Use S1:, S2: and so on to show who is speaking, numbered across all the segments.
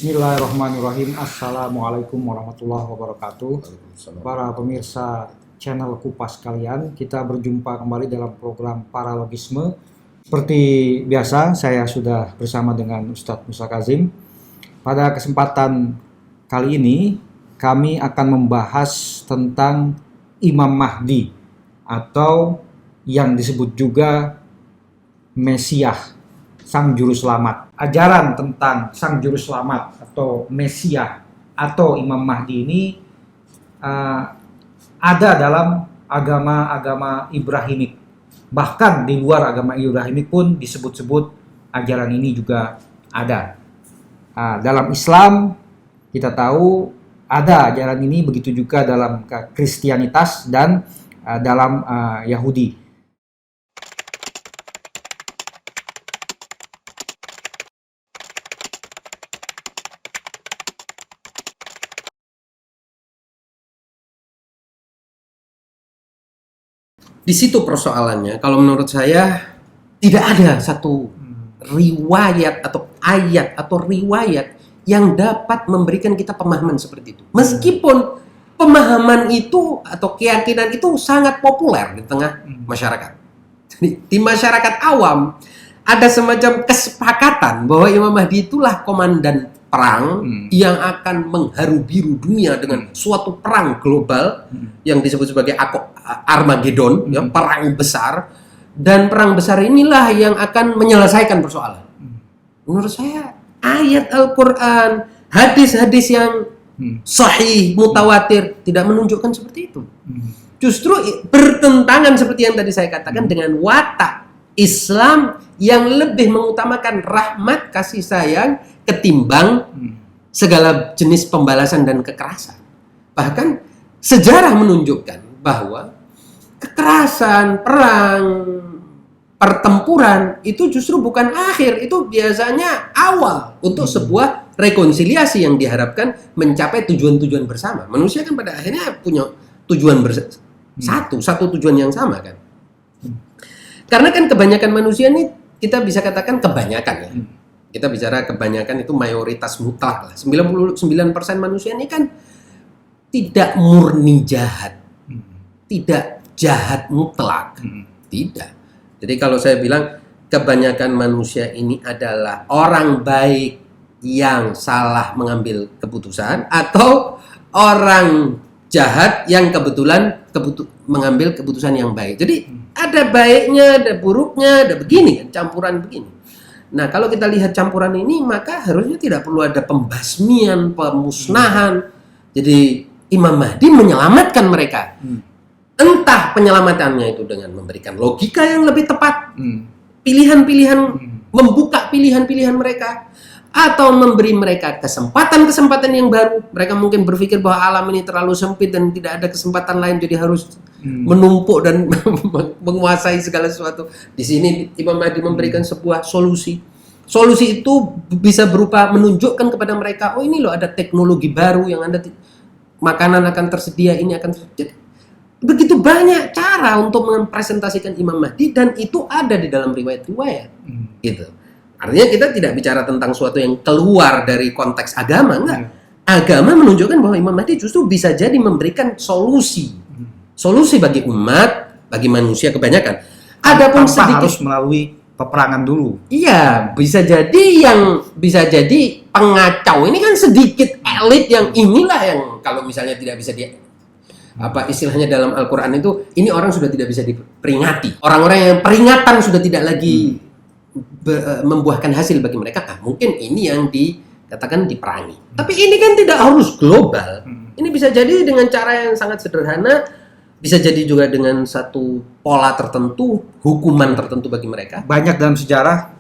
S1: Bismillahirrahmanirrahim. Assalamualaikum warahmatullahi wabarakatuh. Para pemirsa channel Kupas kalian, kita berjumpa kembali dalam program Paralogisme. Seperti biasa, saya sudah bersama dengan Ustadz Musa Kazim. Pada kesempatan kali ini, kami akan membahas tentang Imam Mahdi atau yang disebut juga Mesiah, Sang Juru Selamat. Ajaran tentang Sang Juru Selamat atau Mesiah atau Imam Mahdi ini ada dalam agama-agama Ibrahimik. Bahkan di luar agama Ibrahimik pun disebut-sebut ajaran ini juga ada. Dalam Islam kita tahu ada ajaran ini, begitu juga dalam Kristianitas dan dalam Yahudi.
S2: Di situ persoalannya, kalau menurut saya tidak ada satu riwayat atau ayat atau riwayat yang dapat memberikan kita pemahaman seperti itu. Meskipun pemahaman itu atau keyakinan itu sangat populer di tengah masyarakat. Jadi, di masyarakat awam ada semacam kesepakatan bahwa Imam Mahdi itulah komandan perang yang akan mengharu biru dunia dengan suatu perang global yang disebut sebagai Armageddon, ya, perang besar, dan perang besar inilah yang akan menyelesaikan persoalan. Menurut saya ayat Al-Quran, hadis-hadis yang sahih, mutawatir tidak menunjukkan seperti itu. Justru bertentangan seperti yang tadi saya katakan dengan watak Islam yang lebih mengutamakan rahmat kasih sayang ketimbang segala jenis pembalasan dan kekerasan. Bahkan sejarah menunjukkan bahwa kekerasan, perang, pertempuran itu justru bukan akhir, itu biasanya awal untuk sebuah rekonsiliasi yang diharapkan mencapai tujuan-tujuan bersama. Manusia kan pada akhirnya punya tujuan satu tujuan yang sama kan. Karena kan kebanyakan manusia ini kita bisa katakan kebanyakan ya. Kita bicara kebanyakan itu mayoritas mutlak lah. 99% manusia ini kan tidak murni jahat. Tidak jahat mutlak. Tidak. Jadi kalau saya bilang kebanyakan manusia ini adalah orang baik yang salah mengambil keputusan atau orang jahat yang kebetulan mengambil keputusan yang baik. Jadi ada baiknya, ada buruknya, ada begini kan, campuran begini. Nah, kalau kita lihat campuran ini, maka harusnya tidak perlu ada pembasmian, pemusnahan. Jadi Imam Mahdi menyelamatkan mereka. Entah penyelamatannya itu dengan memberikan logika yang lebih tepat, pilihan-pilihan, membuka pilihan-pilihan mereka, atau memberi mereka kesempatan-kesempatan yang baru. Mereka mungkin berpikir bahwa alam ini terlalu sempit dan tidak ada kesempatan lain, jadi harus menumpuk dan menguasai segala sesuatu. Di sini Imam Mahdi memberikan sebuah solusi. Solusi itu bisa berupa menunjukkan kepada mereka, oh ini loh ada teknologi baru yang Anda makanan akan tersedia, ini akan terjadi. Begitu banyak cara untuk mempresentasikan Imam Mahdi dan itu ada di dalam riwayat-riwayat. Gitu. Artinya kita tidak bicara tentang sesuatu yang keluar dari konteks agama, enggak. Agama menunjukkan bahwa Imam Mahdi justru bisa jadi memberikan solusi. Solusi bagi umat, bagi manusia kebanyakan. Adapun sedikit
S1: harus melalui peperangan dulu.
S2: Iya, bisa jadi pengacau. Ini kan sedikit elit yang inilah yang kalau misalnya tidak bisa apa istilahnya dalam Al-Quran itu, ini orang sudah tidak bisa diperingati. Orang-orang yang peringatan sudah tidak lagi membuahkan hasil bagi mereka. Mungkin ini yang dikatakan diperangi. Tapi ini kan tidak harus global. Ini bisa jadi dengan cara yang sangat sederhana, bisa jadi juga dengan satu pola tertentu, hukuman tertentu bagi mereka.
S1: Banyak dalam sejarah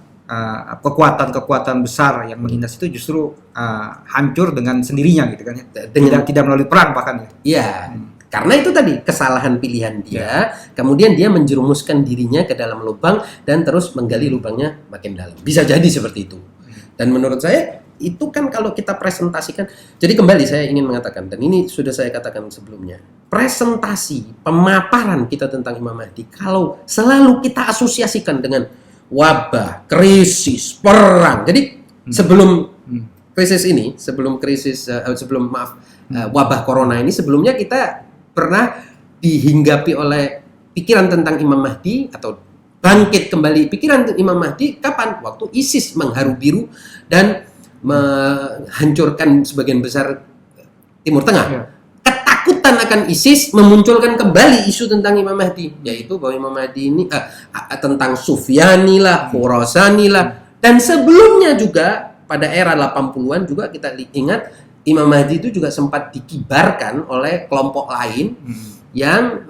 S1: kekuatan-kekuatan besar yang menindas itu justru hancur dengan sendirinya gitu kan ya. Tidak melalui perang bahkan ya.
S2: Iya. Karena itu tadi kesalahan pilihan dia, kemudian dia menjerumuskan dirinya ke dalam lubang dan terus menggali lubangnya makin dalam. Bisa jadi seperti itu. Dan menurut saya itu kan kalau kita presentasikan, jadi kembali saya ingin mengatakan, dan ini sudah saya katakan sebelumnya, presentasi, pemaparan kita tentang Imam Mahdi, kalau selalu kita asosiasikan dengan wabah, krisis, perang. Jadi sebelum krisis ini, sebelum wabah corona ini, sebelumnya kita pernah dihinggapi oleh pikiran tentang Imam Mahdi atau bangkit kembali pikiran Imam Mahdi kapan? Waktu ISIS mengharu biru dan menghancurkan sebagian besar Timur Tengah.
S1: Ya.
S2: Ketakutan akan ISIS memunculkan kembali isu tentang Imam Mahdi, yaitu bahwa Imam Mahdi ini tentang Sufyani lah, Khurasani lah, dan sebelumnya juga pada era 80-an juga kita ingat Imam Mahdi itu juga sempat dikibarkan oleh kelompok lain yang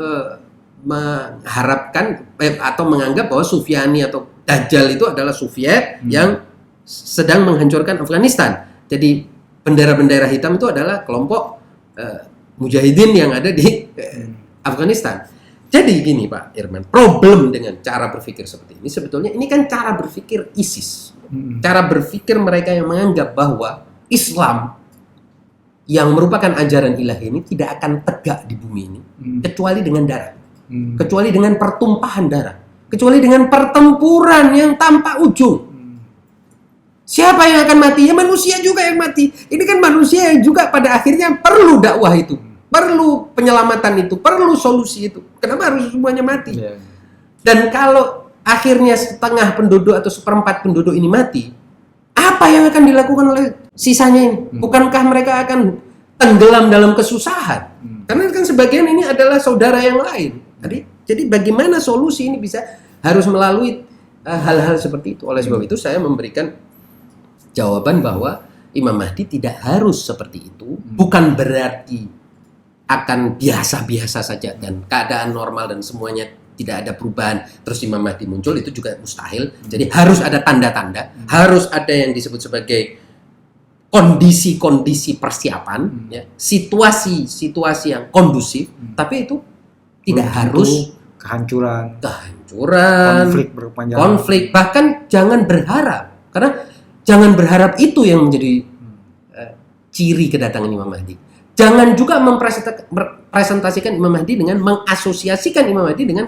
S2: mengharapkan atau menganggap bahwa Sufyani atau Dajjal itu adalah Soviet yang sedang menghancurkan Afghanistan. Jadi bendera-bendera hitam itu adalah kelompok mujahidin yang ada di Afghanistan. Jadi gini Pak Irman, problem dengan cara berpikir seperti ini sebetulnya ini kan cara berpikir ISIS. Cara berpikir mereka yang menganggap bahwa Islam yang merupakan ajaran ilahi ini tidak akan tegak di bumi ini kecuali dengan darah. Kecuali dengan pertumpahan darah, kecuali dengan pertempuran yang tanpa ujung. Siapa yang akan mati? Ya manusia juga yang mati. Ini kan manusia yang juga pada akhirnya perlu dakwah itu, perlu penyelamatan itu, perlu solusi itu. Kenapa harus semuanya mati? Dan kalau akhirnya setengah penduduk atau seperempat penduduk ini mati, apa yang akan dilakukan oleh sisanya ini? Bukankah mereka akan tenggelam dalam kesusahan? Karena kan sebagian ini adalah saudara yang lain. Jadi bagaimana solusi ini bisa harus melalui hal-hal seperti itu. Oleh sebab itu saya memberikan jawaban bahwa Imam Mahdi tidak harus seperti itu. Bukan berarti akan biasa-biasa saja dan keadaan normal dan semuanya tidak ada perubahan. Terus Imam Mahdi muncul itu juga mustahil. Jadi harus ada tanda-tanda, harus ada yang disebut sebagai kondisi-kondisi persiapan, ya, situasi-situasi yang kondusif. Tapi itu tidak harus kehancuran, konflik, bahkan jangan berharap, karena jangan berharap itu yang menjadi ciri kedatangan Imam Mahdi. Jangan juga mempresentasikan Imam Mahdi dengan mengasosiasikan Imam Mahdi dengan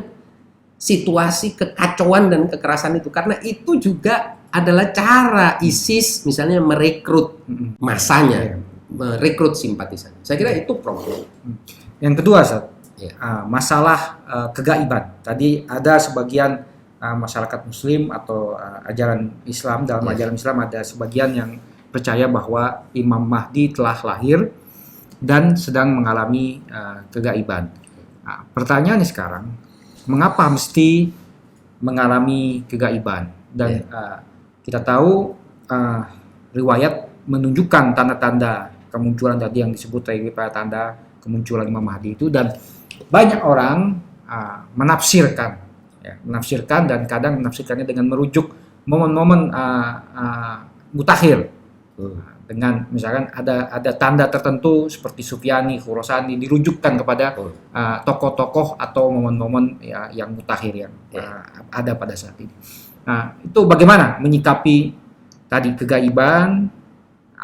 S2: situasi kekacauan dan kekerasan itu, karena itu juga adalah cara ISIS misalnya merekrut masanya, merekrut simpatisan. Saya kira itu problem.
S1: Yang kedua, Ustaz, masalah kegaiban. Tadi ada sebagian masyarakat Muslim atau ajaran Islam, dalam ajaran Islam ada sebagian yang percaya bahwa Imam Mahdi telah lahir dan sedang mengalami kegaiban. Pertanyaannya sekarang, mengapa mesti mengalami kegaiban? Dan kita tahu riwayat menunjukkan tanda-tanda kemunculan tadi yang disebut tadi tanda kemunculan Imam Mahdi itu, dan banyak orang menafsirkan dan kadang menafsirkannya dengan merujuk momen-momen mutakhir. Dengan misalkan ada tanda tertentu seperti Sufyani, Khurasani dirujukkan kepada tokoh-tokoh atau momen-momen yang mutakhir yang ada pada saat ini. Nah, itu bagaimana menyikapi tadi kegaiban,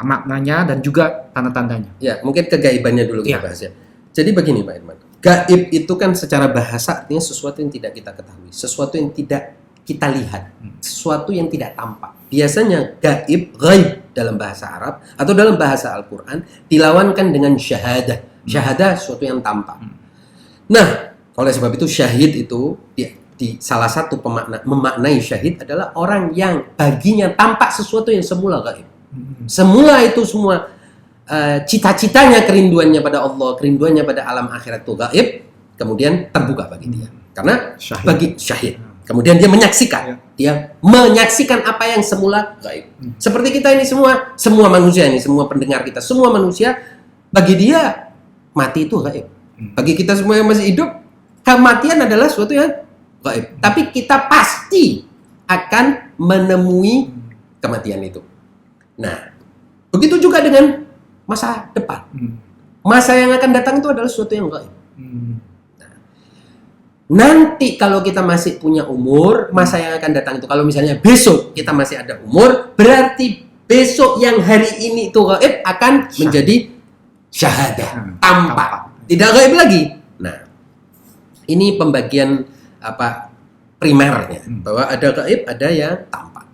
S1: maknanya dan juga tanda-tandanya?
S2: Ya, mungkin kegaibannya dulu kita bahas ya. Jadi begini Pak Irman, gaib itu kan secara bahasa artinya sesuatu yang tidak kita ketahui, sesuatu yang tidak kita lihat, sesuatu yang tidak tampak. Biasanya ghaib dalam bahasa Arab atau dalam bahasa Al-Quran dilawankan dengan syahadah. Syahadah sesuatu yang tampak. Nah, oleh sebab itu syahid itu di salah satu memaknai syahid adalah orang yang baginya tampak sesuatu yang semula gaib. Semula itu semua cita-citanya, kerinduannya pada Allah, kerinduannya pada alam akhirat itu gaib, kemudian terbuka bagi dia. Karena syahid. Bagi syahid. Kemudian dia menyaksikan apa yang semula gaib. Seperti kita ini semua manusia ini, semua pendengar kita, semua manusia, bagi dia mati itu gaib. Bagi kita semua yang masih hidup, kematian adalah sesuatu yang gaib. Tapi kita pasti akan menemui kematian itu. Nah, begitu juga dengan masa depan. Masa yang akan datang itu adalah sesuatu yang gaib. Nanti kalau kita masih punya umur, masa yang akan datang itu, kalau misalnya besok kita masih ada umur, berarti besok yang hari ini itu gaib akan menjadi syahadah, tampak. Tidak gaib lagi. Nah, ini pembagian primernya, bahwa ada gaib, ada yang tampak.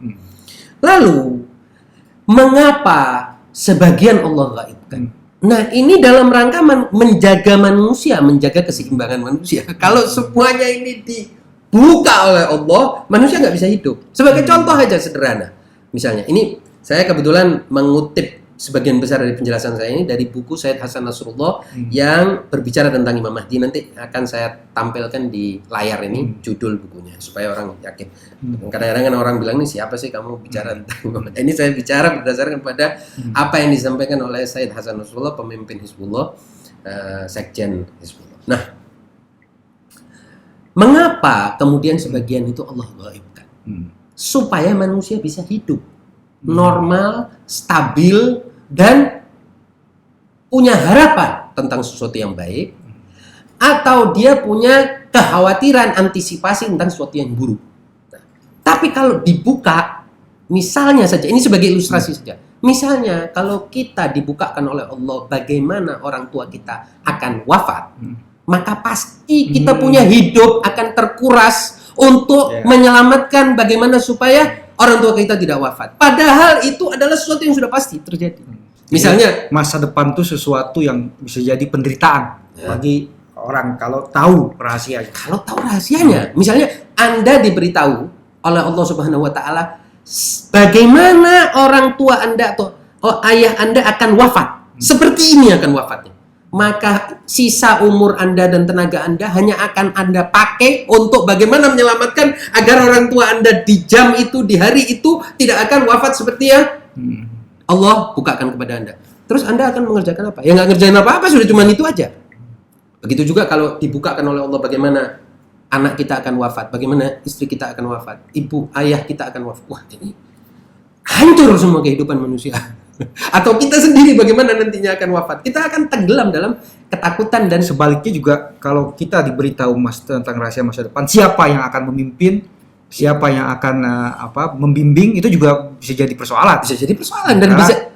S2: Lalu, mengapa sebagian Allah gaibkan. Nah, ini dalam rangka menjaga manusia, menjaga keseimbangan manusia. Kalau semuanya ini dibuka oleh Allah, manusia nggak bisa hidup. Sebagai contoh aja sederhana. Misalnya, ini saya kebetulan mengutip sebagian besar dari penjelasan saya ini dari buku Syed Hasan Nasrullah yang berbicara tentang Imam Mahdi. Nanti akan saya tampilkan di layar ini judul bukunya supaya orang yakin. Kadang-kadang orang bilang, nih siapa sih kamu bicara tentang Imam Mahdi? Ini saya bicara berdasarkan pada apa yang disampaikan oleh Syed Hasan Nasrullah, pemimpin Hizbullah, Sekjen Hizbullah. Nah, mengapa kemudian sebagian itu Allah gaibkan? Supaya manusia bisa hidup normal, stabil, dan punya harapan tentang sesuatu yang baik, atau dia punya kekhawatiran, antisipasi tentang sesuatu yang buruk. Nah, tapi kalau dibuka, misalnya saja, ini sebagai ilustrasi saja, misalnya kalau kita dibukakan oleh Allah bagaimana orang tua kita akan wafat, maka pasti kita punya hidup akan terkuras untuk menyelamatkan bagaimana supaya orang tua kita tidak wafat. Padahal itu adalah sesuatu yang sudah pasti terjadi. Misalnya
S1: masa depan itu sesuatu yang bisa jadi penderitaan bagi orang kalau tahu rahasianya.
S2: Kalau tahu rahasianya, misalnya Anda diberitahu oleh Allah Subhanahu wa taala bagaimana orang tua Anda atau ayah Anda akan wafat. Seperti ini akan wafatnya. Maka sisa umur Anda dan tenaga Anda hanya akan Anda pakai untuk bagaimana menyelamatkan agar orang tua Anda di jam itu, di hari itu tidak akan wafat seperti yang Allah bukakan kepada Anda. Terus Anda akan mengerjakan apa? Ya nggak ngerjain apa-apa, sudah cuma itu aja. Begitu juga kalau dibukakan oleh Allah bagaimana anak kita akan wafat, bagaimana istri kita akan wafat, ibu, ayah kita akan wafat. Wah, ini hancur semua kehidupan manusia. Atau kita sendiri bagaimana nantinya akan wafat, kita akan tenggelam dalam ketakutan. Dan
S1: sebaliknya juga kalau kita diberitahu tentang rahasia masa depan, siapa yang akan memimpin, siapa yang akan membimbing, itu juga bisa jadi persoalan.
S2: Dan
S1: karena
S2: bisa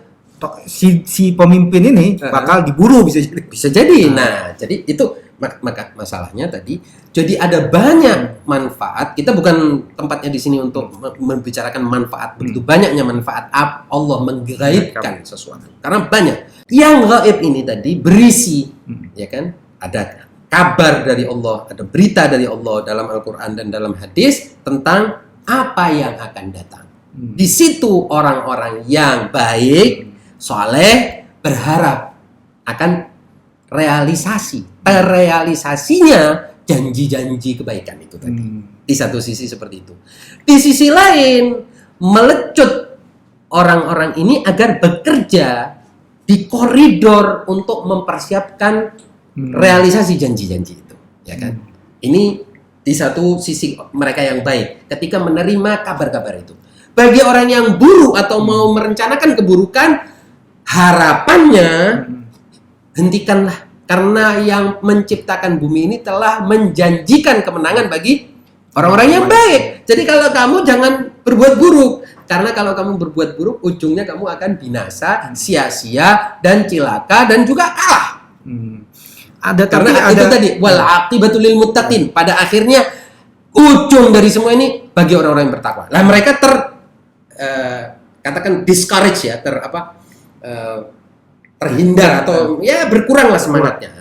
S1: si pemimpin ini bakal diburu, bisa jadi.
S2: Nah, jadi itu maka masalahnya tadi, jadi ada banyak manfaat. Kita bukan tempatnya di sini untuk membicarakan manfaat. Begitu banyaknya manfaat Allah menggaibkan sesuatu. Karena banyak. Yang gaib ini tadi berisi, ya kan? Ada kabar dari Allah, ada berita dari Allah dalam Al-Quran dan dalam hadis tentang apa yang akan datang. Di situ orang-orang yang baik, soleh, berharap akan terrealisasinya janji-janji kebaikan itu tadi. Di satu sisi seperti itu. Di sisi lain, melecut orang-orang ini agar bekerja di koridor untuk mempersiapkan realisasi janji-janji itu, ya kan? Ini di satu sisi mereka yang baik ketika menerima kabar-kabar itu. Bagi orang yang buruk atau mau merencanakan keburukan, harapannya hentikanlah, karena yang menciptakan bumi ini telah menjanjikan kemenangan bagi orang-orang yang baik. Jadi kalau kamu jangan berbuat buruk, karena kalau kamu berbuat buruk ujungnya kamu akan binasa, sia-sia dan cilaka dan juga kalah. Karena itu tadi wal aqibatul lil muttaqin. Pada akhirnya ujung dari semua ini bagi orang-orang yang bertakwa. Lah mereka katakan discourage ya, terhindar atau ya berkuranglah semangatnya.